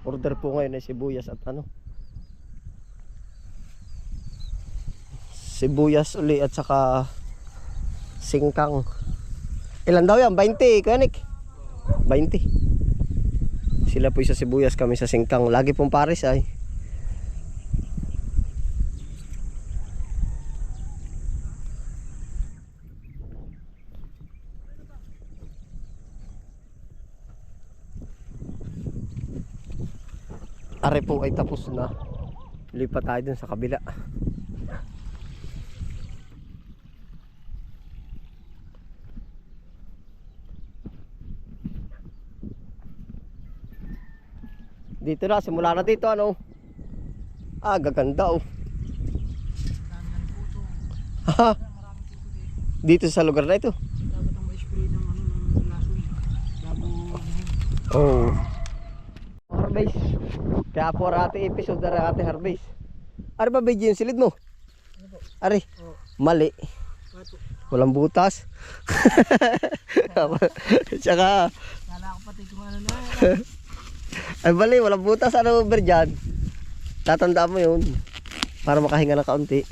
Order po ngayon ay sibuyas at ano, sibuyas uli at saka singkang. Ilan daw yan? 20, Kuyanik? 20. Sila po sa sibuyas, kami sa singkang. Lagi pong pares ay. Are po ay tapos na. Lipat tayo dun sa kabila. Dito na, simula na dito ano. Ah, gaganda oh. Dito sa lugar na ito. Dapat ang ma-spray ng ano ng lason bago Oh. Harvest. Kaya po rati episode na rati harvest. Ari ba video yung silid mo? Ari. Oh. Mali. Pato. Walang butas. Tsaka Kala ko pati kung ano na. ay bali, walang butas. Ano ba dyan? Tatandaan mo yun. Para makahinga ng kaunti.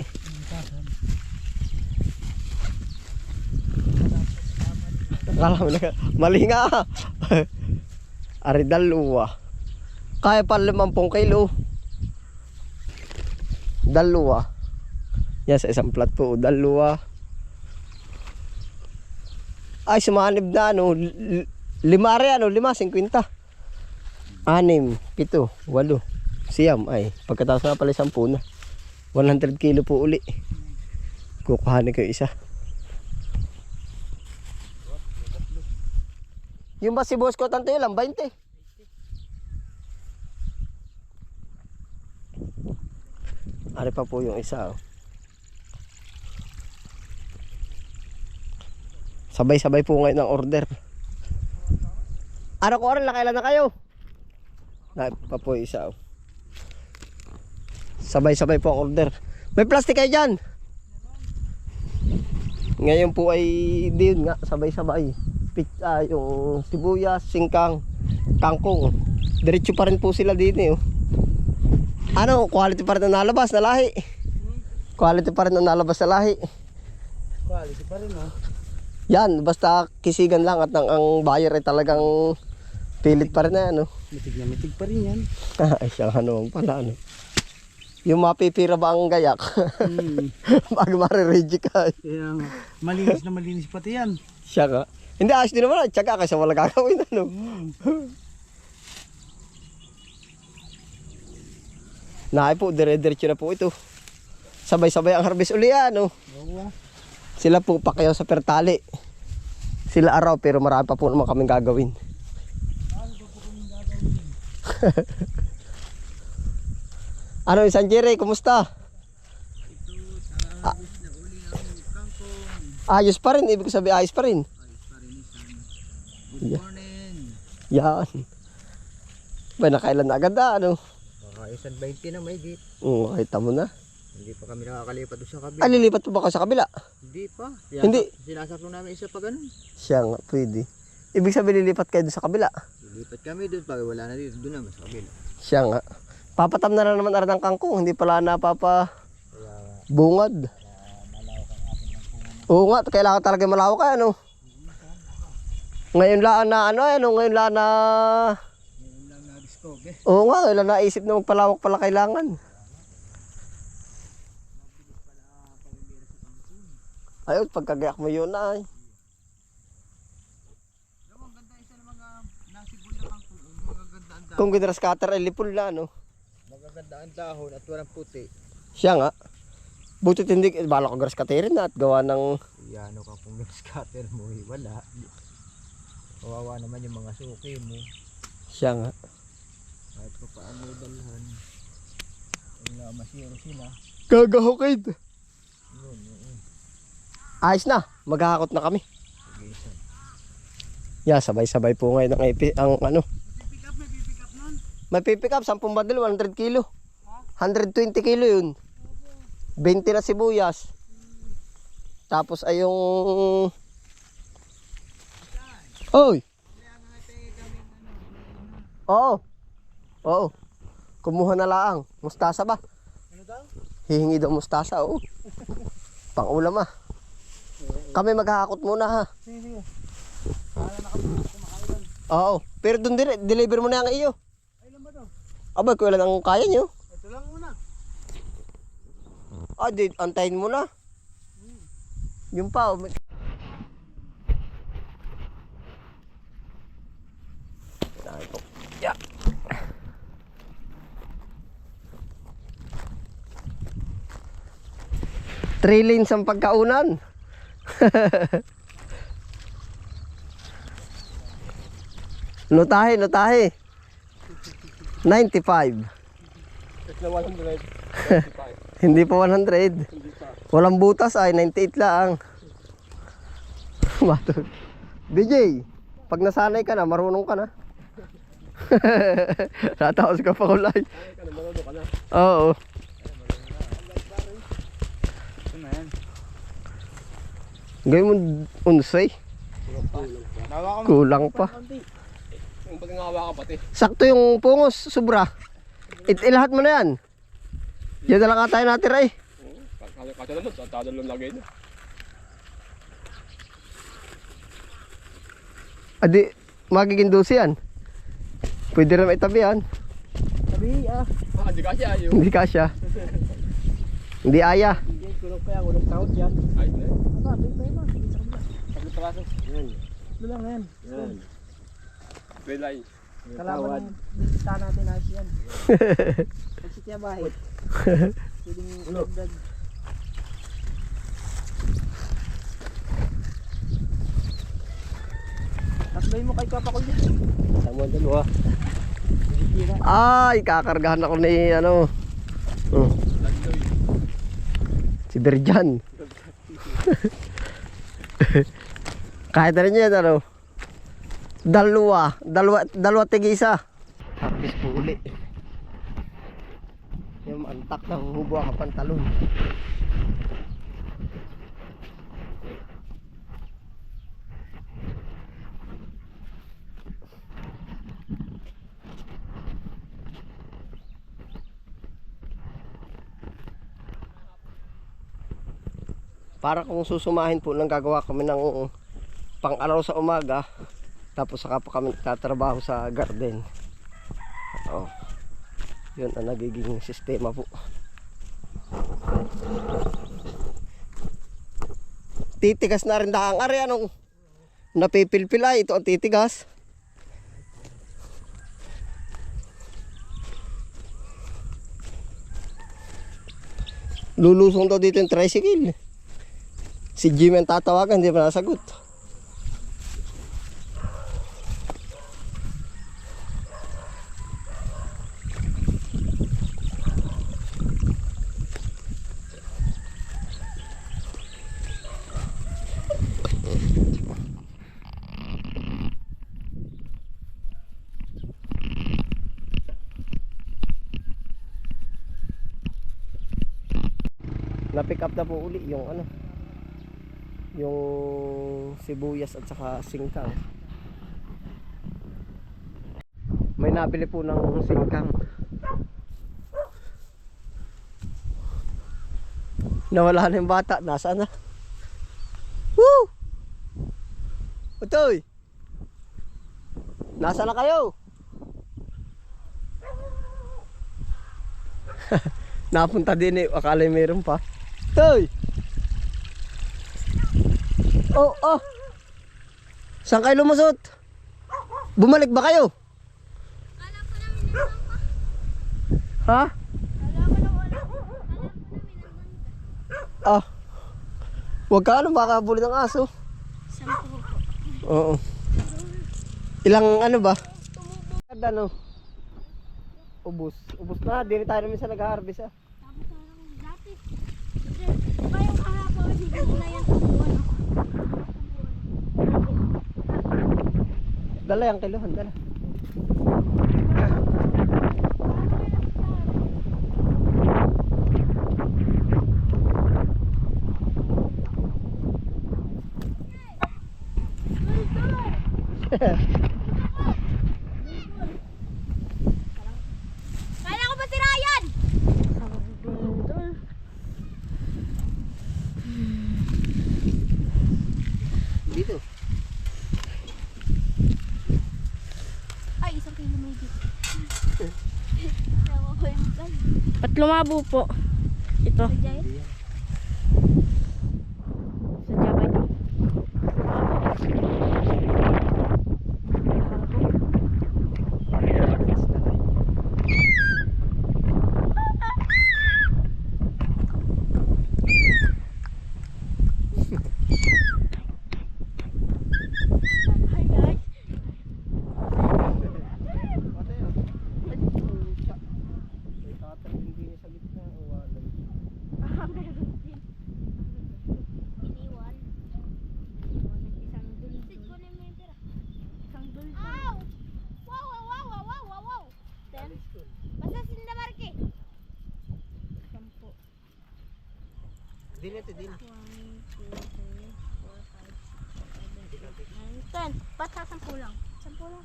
Akala mo na, mali nga. Ari dalawa. Kaya pa 50 kilo. Dalawa. Yan sa isang plat po, dalawa. Ay sumanib na ano, 5 ano, 50. 6, 7, 8. Siyam ay pagkatapos nga pala 10 na. 100 kilo po uli. Kukuhanin ko isa. Yung ba si boss ko tanto lang 20. Ari pa po yung isa oh. Sabay-sabay po ngayon ang order. Ano ko rin, nakailan na kayo? Na pa po yung isa oh. Sabay-sabay po ang order. May plastic kayo dyan. Ngayon po ay din nga sabay-sabay. Yung sibuyas, singkang, kangkong. Diretso pa rin po sila din eh oh. Ano, quality pa rin ang nalabas na lahi. Quality pa rin ang nalabas na lahi. Quality pa rin oh. Yan, basta kisigan lang at ang buyer ay talagang pilit pa rin na ano. Mitig na mitig pa rin yan. Ay siyang ano pala ano. Yung mapipira ba ang gayak? Bago marireject ka. Kaya nga, malinis pati yan. Siya nga. Hindi, ayos din naman. Tsaga kasi wala gagawin ano. Naay po, dire-diretso na po ito. Sabay-sabay ang harvest uli ano. Oo. Sila po pa kayo sa pertali. Sila araw pero marami pa po naman kaming gagawin. Ano yung Sanjere, kumusta? Ayos pa rin, ibig sabihin ayos pa rin. Good morning. Yan. Ba nakailan na agad na ano? Baka isang 20 na may git. Oo, kita mo na. Hindi pa kami nakakalipat doon sa kabila. Ah, lilipat po ba ka sa kabila? Hindi pa. Hindi. Sinasakto namin isa pa ganun. Siya nga, pwede. Ibig sabihin lilipat kayo doon sa kabila. Lilipat kami doon pag wala na dito. Doon naman sa kabila. Siya nga. Papatam na naman ara ng kangkong, hindi pala napapa Kaya bungad. malawak ang ating kangkungan. Oo nga, kailangan talaga malawak ka ano. Ngayon lang na ano, ngayon lang na Ngayon lang na-discover. oo nga, ngayon lang naisip na magpalawak pala kailangan. Ayun, pagkagayak mo yun ay. Ang ganda isa ng mga nasibol na kangkong. Magaganda ang dahon. Kung ginras cutter ay lipol na ano. Magaganda ang dahon at walang puti. Siya nga. Butit hindi, bala ko grass cutter na at gawa ng Yano ka kung scatter mo eh. Wala. Kawawa naman yung mga suki mo. siya nga. Kahit pa paano dalhan. Wala masiro sila. Gagahukid. Yun, yun. Ayos na, maghahakot na kami. Sige, isa. Yeah, sabay-sabay po ngayon ang ano. Pick up, may pick up nun. May pipick up, 10 bundle, 100 kilo. 120 kilo yun. 20 na sibuyas. Tapos ay yung oy. Oo. Oo. Kumuha na lang. Mustasa ba? Ano daw? Hihingi daw mustasa, oo. Pang-ulam ah. Kami maghahakot muna ha. Sige, sige. Para na kami kumakain. Oo. Pero doon deliver mo na ang iyo. Ay, lang ba daw? Abay, kung ilan ang kaya nyo. Ito lang muna. Ah, antayin mo na. Yung pa, oh. Yeah. 3 lanes ang pagkaunan. Notahe, notahe. 95. Hindi pa 100. Walang butas ay 98 lang. Matod. DJ, pag nasanay ka na, marunong ka na. Nataos ka pa kulay. Oo. Gawin mo unsay. Kulang pa. Yung pag-ngawa ka pati. Sakto yung pungos, sobra. Ilahat mo na yan. Diyan na lang tayo natira eh. Tatalo lang lagay na. Adi, magiging 12 yan. Pwede rin maitabi yan. Sabi, hindi kasya yun. Hindi kasya. Hindi aya. Hindi, kulog pa yan. Kulog taot yan. Ayos na yun. Aba, tingin pa yun. Tingin sa kabila. Saglit pa kaso. Yan. Ito lang yan. Yan. Belay. Kalaban ng bisita natin ayos yan. Pagsitya bahay. Pwedeng ulogdag. Tasbay mo kay Kapakol dito. Sama dalawa. Ay, kakargahan ako ni ano. Si Berjan. Kahit na rin yan, ano. Dalawa tig-isa. Tapos po uli. Yung antak ng hubo ang pantalon. Para kung susumahin po nang gagawa kami ng pang-araw sa umaga, tapos saka pa kami tatrabaho sa garden. Yun ang nagiging sistema po. Titigas na rin dahang ari, anong napipilpil ay ito ang titigas. Lulusong daw dito yung tricycle. Si Jim ang tatawagan, hindi pa nasagot. Na-pick up na po uli yung ano, yung sibuyas at saka singkang. May nabili po ng singkang. Nawala na yung bata. Nasaan na? Woo! Utoy! Nasaan na kayo? Napunta din eh. Akala mayroon pa. Utoy! Oh, oh. Saan kayo lumusot? Bumalik ba kayo? Ha? Ah. Huwag ka ano, baka bulid ng aso. Oo. Ilang ano ba? Ano? Ubus. Ubus na. Dili tayo namin sa nag-harvest ah. Dati. Diba yung kahapon, hindi ko na yan tubuan ako. Dala yung kilohan, dala. Ba't lumabo po? Ito. Sa Java ito. Hi guys. Meron din. Iniwan. Isang duldul. Isang duldul. Ow! Wow! Ten. Basta sinda marke. 10. Din ito, din. 1, 2, 3, 4, 5, 6, 7, 8, 9, 10. Ba't sa 10 lang? 10 lang.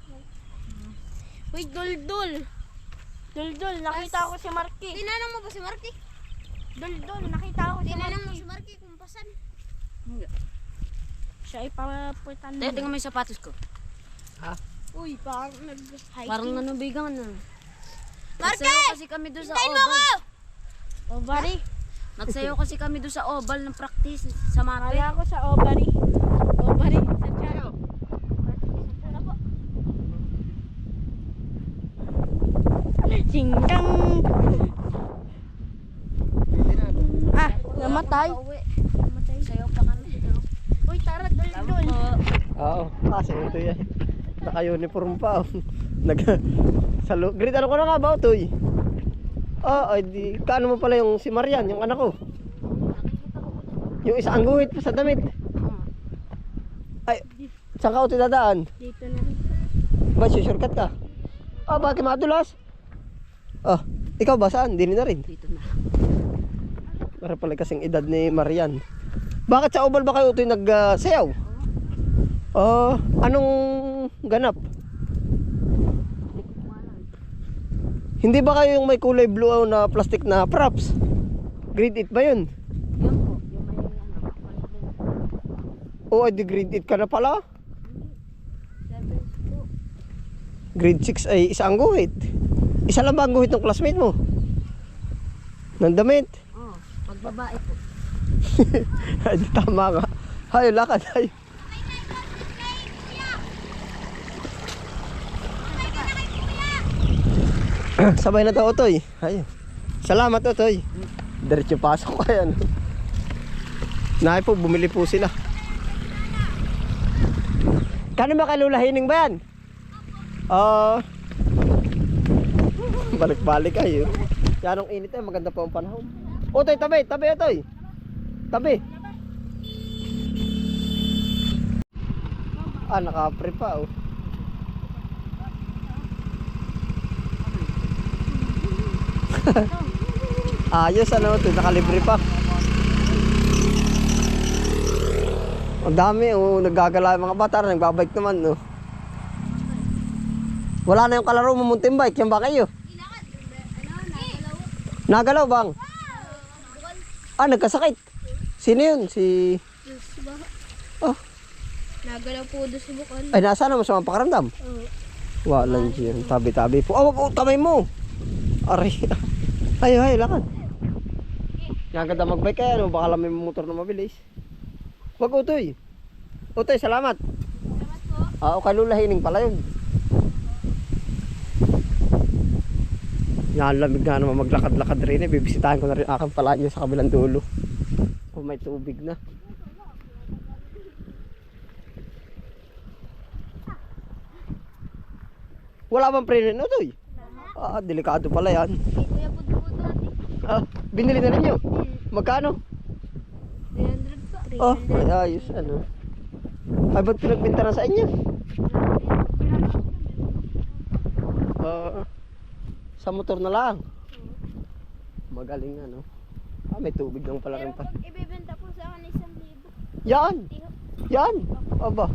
Uy, duldul. Duldul, nakita ko si Marky. Tinanong mo ba si Marky? Duldul, nakita ko si Tinanong mo Marky. si Marky kung pasan. Siya ay paputan Tayo, tingnan mo yung sapatos ko. Uy, parang nag-hiking. Parang nanubigan na. Marky! Nagsayaw kasi kami doon sa Hintayin mo oval. ako! O, bari. Nagsayaw kasi kami doon sa oval ng practice sa Mape. Kaya ko sa ovary. Ovary, sa charo. Ano po? Singkang. Ah, namatay. Namatay. Sayaw pa kami dito. Uy, tara, duldul. Oo, kasi ito yan. Naka-uniform pa. Oh. Grade ano ko na nga ba, Toy? Ay di, kaano mo pala yung si Marian, yung anak ko? Yung isa ang guhit pa sa damit. Ay, saan ka uti dadaan? Dito na rin. Ba, shortcut ka? Bakit madulas? Ikaw ba saan? Dili na rin. Dito na. Para pala kasing edad ni Marian. Bakit sa oval ba kayo utoy nagsayaw? Anong ganap? Hindi ba kayo yung may kulay blue na plastic na props? Grade 8 ba yun? Yun po. Yung may Ay di grade 8 ka na pala. 7 po. Grade 6 ay isa ang guhit. Isa lang ba ang guhit ng classmate mo? Ng damit? Pag babae po. Ay di tama nga. Hayo lakad hayo. Sabay na daw Otoy. Hayo. Salamat Otoy. Diretso pasok ko yan. Nahay po, bumili po sila. Kano ba kayo Hining ba yan? Balik-balik kayo. Yanong init eh, maganda pa ang panahon. Otoy, tabi, Otoy. Tabi. Naka-pre pa oh. Ayos ano, ito nakalibre pa. Ang dami naggagala yung mga bata, nagbabike naman no. Wala na yung kalaro mo munting bike, yan ba kayo? Nagalaw bang? Nagkasakit. Sino yun? Si... Nagalaw po doon sa bukan. Ay, nasa naman sa mga pakaramdam? Walang dyan. Tabi-tabi po. Wag kamay mo. Aray. Hayo, lakad. Naganda magbike kaya, baka lang may motor na mabilis. Wag Utoy. Utoy, salamat. Salamat po. Kalula Hining pala yun. Nalamig nga naman maglakad-lakad rin eh. Bibisitahin ko na rin aking palagyo sa kabilang dulo. Kung may tubig na. Wala bang preno no, Utoy? Delikado pala yan. Kuya Budbud natin. Binili na rin yun. Magkano? 300 po. Ay ayos ano. Ay ba't pinagbinta na sa inyo? Sa motor na lang. Magaling ano. May tubig lang pala rin pa. Pero kung ibebenta po sa akin 1,000. Yan! Tiho. Yan! Aba.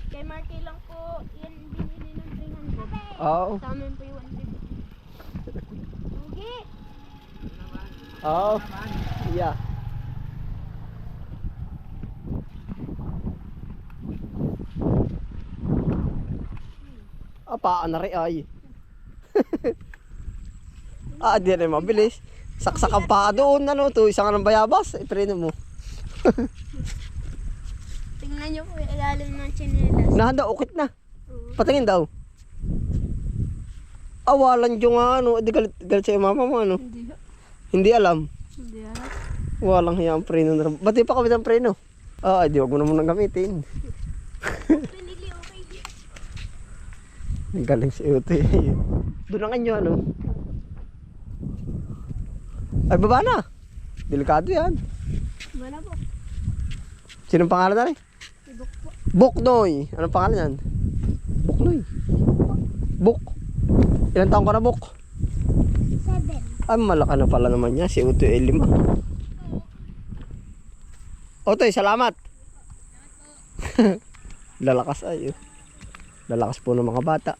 Kay Marky lang po, yan binili ng 300. Oo. Sa amin po yung 150. Okay. Oo. Yeah. Paan na rin ay. Di na mabilis. Saksak ang paa doon, ano to, isang ng bayabas, preno mo. Tingnan nyo po yung ilalim ng tsinelas. Nahanda, ukit na. Patingin daw. Awalan dyo nga, ano, di galit sa'yo mama mo, ano. Hindi. Hindi alam. Hindi alam. Walang hiya ang preno na rin. Ba't di pa kami ng preno? Di wag mo na munang gamitin. Pinili, okay. Ang galing si Utoy. Doon ang inyo, ano. Ay, baba na. Delikado yan. Wala po. Sinong pangalan na rin? Ibok po. Buknoy. Anong pangalan yan? Buknoy. Buk. Ilan taong ka na, Buk? 7. Ay, malaka na pala naman niya. Si Utoy ay 5. Utoy, salamat. Lalakas ay. Lalakas po ng mga bata.